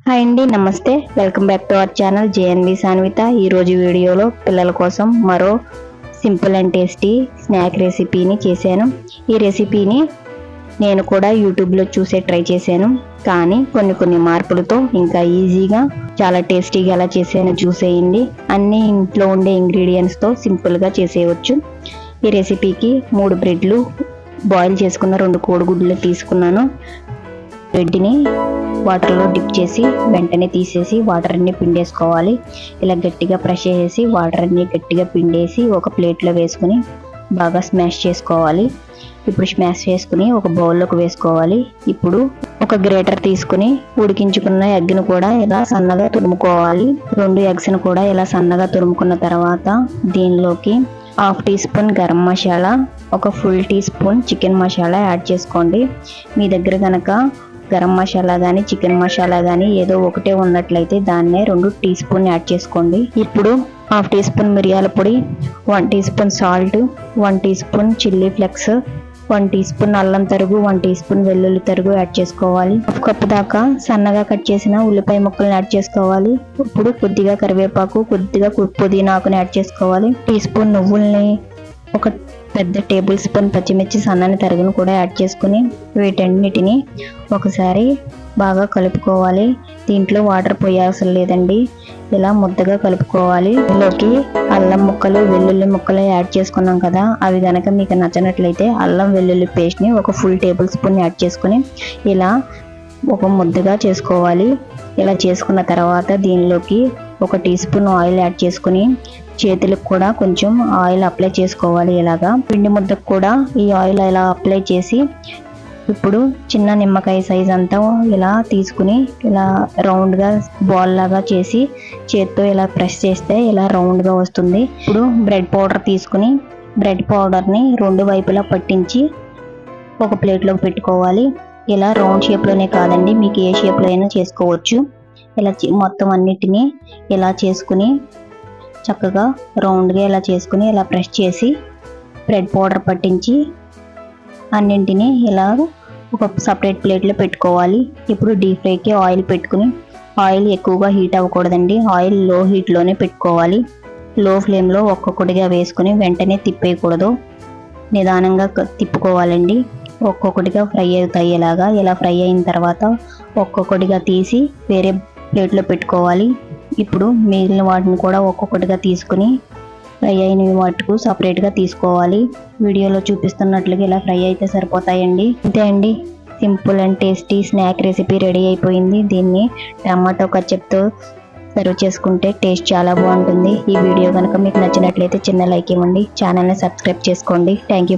Hi అండి, నమస్తే. Welcome back to our channel JNV Sanvitha. ఈరోజు వీడియోలో పిల్లల కోసం మరో సింపుల్ అండ్ టేస్టీ స్నాక్ రెసిపీని చేశాను. ఈ రెసిపీని నేను కూడా యూట్యూబ్లో చూసే ట్రై చేశాను, కానీ కొన్ని మార్పులతో ఇంకా ఈజీగా చాలా టేస్టీగా ఎలా చేశానో చూసేయండి. అన్ని ఇంట్లో ఉండే ఇంగ్రీడియంట్స్తో సింపుల్గా చేసేయవచ్చు. ఈ రెసిపీకి 3 బ్రెడ్లు బాయిల్ చేసుకున్న 2 కోడిగుడ్లు తీసుకున్నాను. బ్రెడ్ని వాటర్లో డిప్ చేసి వెంటనే తీసేసి వాటర్ అన్ని పిండేసుకోవాలి. ఇలా గట్టిగా ప్రెస్ చేసి వాటర్ అన్ని గట్టిగా పిండేసి ఒక ప్లేట్లో వేసుకుని బాగా స్మాష్ చేసుకోవాలి. ఇప్పుడు స్మాష్ చేసుకుని ఒక బౌల్లోకి వేసుకోవాలి. ఇప్పుడు ఒక గ్రేటర్ తీసుకుని ఉడికించుకున్న ఎగ్ను కూడా ఇలా సన్నగా తురుముకోవాలి. 2 ఎగ్స్ను కూడా ఇలా సన్నగా తురుముకున్న తర్వాత దీనిలోకి 1/2 టీ స్పూన్ గరం మసాలా, ఒక full teaspoon chicken masala add చేసుకోండి. మీ దగ్గర కనుక గరం మసాలా కానీ చికెన్ మసాలా కానీ ఏదో ఒకటే ఉన్నట్లయితే దాన్నే 2 టీ స్పూన్ యాడ్ చేసుకోండి. ఇప్పుడు 1/2 టీ స్పూన్ మిరియాల పొడి, 1 teaspoon salt, 1 teaspoon chilli flakes, 1 teaspoon అల్లం తరుగు, 1 టీ స్పూన్ వెల్లుల్లి తరుగు యాడ్ చేసుకోవాలి. 1 కప్పు దాకా సన్నగా కట్ చేసిన ఉల్లిపాయ ముక్కలను యాడ్ చేసుకోవాలి. ఇప్పుడు కొద్దిగా కరివేపాకు, కొద్దిగా పుదీనాకుని యాడ్ చేసుకోవాలి. టీ స్పూన్ నువ్వుల్ని, ఒక పెద్ద టేబుల్ స్పూన్ పచ్చిమిర్చి సన్నని తరుగును కూడా యాడ్ చేసుకుని వీటన్నిటిని ఒకసారి బాగా కలుపుకోవాలి. దీంట్లో వాటర్ పోయాల్సిన లేదండి, ఇలా ముద్దగా కలుపుకోవాలి. ఇందులోకి అల్లం ముక్కలు, వెల్లుల్లి ముక్కలు యాడ్ చేసుకున్నాం కదా, అవి కనుక మీకు నచ్చినట్లయితే అల్లం వెల్లుల్లి పేస్ట్ని ఒక ఫుల్ టేబుల్ స్పూన్ యాడ్ చేసుకుని ఇలా ఒక ముద్దగా చేసుకోవాలి. ఇలా చేసుకున్న తర్వాత దీనిలోకి 1 టీ స్పూన్ ఆయిల్ యాడ్ చేసుకుని చేతులకు కూడా కొంచెం ఆయిల్ అప్లై చేసుకోవాలి. ఇలాగా పిండి ముద్దకు కూడా ఈ ఆయిల్ ఇలా అప్లై చేసి ఇప్పుడు చిన్న నిమ్మకాయ సైజ్ అంతా ఇలా తీసుకుని ఇలా రౌండ్గా బాల్ లాగా చేసి చేత్తో ఇలా ప్రెస్ చేస్తే ఇలా రౌండ్గా వస్తుంది. ఇప్పుడు బ్రెడ్ పౌడర్ తీసుకుని బ్రెడ్ పౌడర్ని 2 వైపులా పట్టించి ఒక ప్లేట్లోకి పెట్టుకోవాలి. ఇలా రౌండ్ షేప్లోనే కాదండి, మీకు ఏ షేప్లో అయినా చేసుకోవచ్చు. ఇలా మొత్తం అన్నిటినీ ఇలా చేసుకుని చక్కగా రౌండ్గా ఇలా చేసుకుని ఇలా ప్రెస్ చేసి బ్రెడ్ పౌడర్ పట్టించి అన్నింటినీ ఇలా ఒక సపరేట్ ప్లేట్లో పెట్టుకోవాలి. ఇప్పుడు డీప్ ఫ్రైకి ఆయిల్ పెట్టుకుని, ఆయిల్ ఎక్కువగా హీట్ అవ్వకూడదండి, ఆయిల్ లో హీట్లోనే పెట్టుకోవాలి. లో ఫ్లేమ్లో ఒక్కొక్కటిగా వేసుకుని వెంటనే తిప్పేయకూడదు, నిదానంగా తిప్పుకోవాలండి. ఒక్కొక్కటిగా ఫ్రై అవుతాయి. ఇలా ఫ్రై అయిన తర్వాత ఒక్కొక్కటిగా తీసి వేరే ప్లేట్లో పెట్టుకోవాలి. ఇప్పుడు మిగిలిన వాటిని కూడా ఒక్కొక్కటిగా తీసుకుని ఫ్రై అయిన వాటికి సపరేట్గా తీసుకోవాలి. వీడియోలో చూపిస్తున్నట్లుగా ఇలా ఫ్రై అయితే సరిపోతాయండి. అంతే అండి, simple and tasty snack recipe ready అయిపోయింది. దీన్ని టమాటో కచప్తో సర్వ్ చేసుకుంటే టేస్ట్ చాలా బాగుంటుంది. ఈ వీడియో కనుక మీకు నచ్చినట్లయితే చిన్న లైక్ ఇవ్వండి, ఛానల్ని సబ్స్క్రైబ్ చేసుకోండి. Thank you.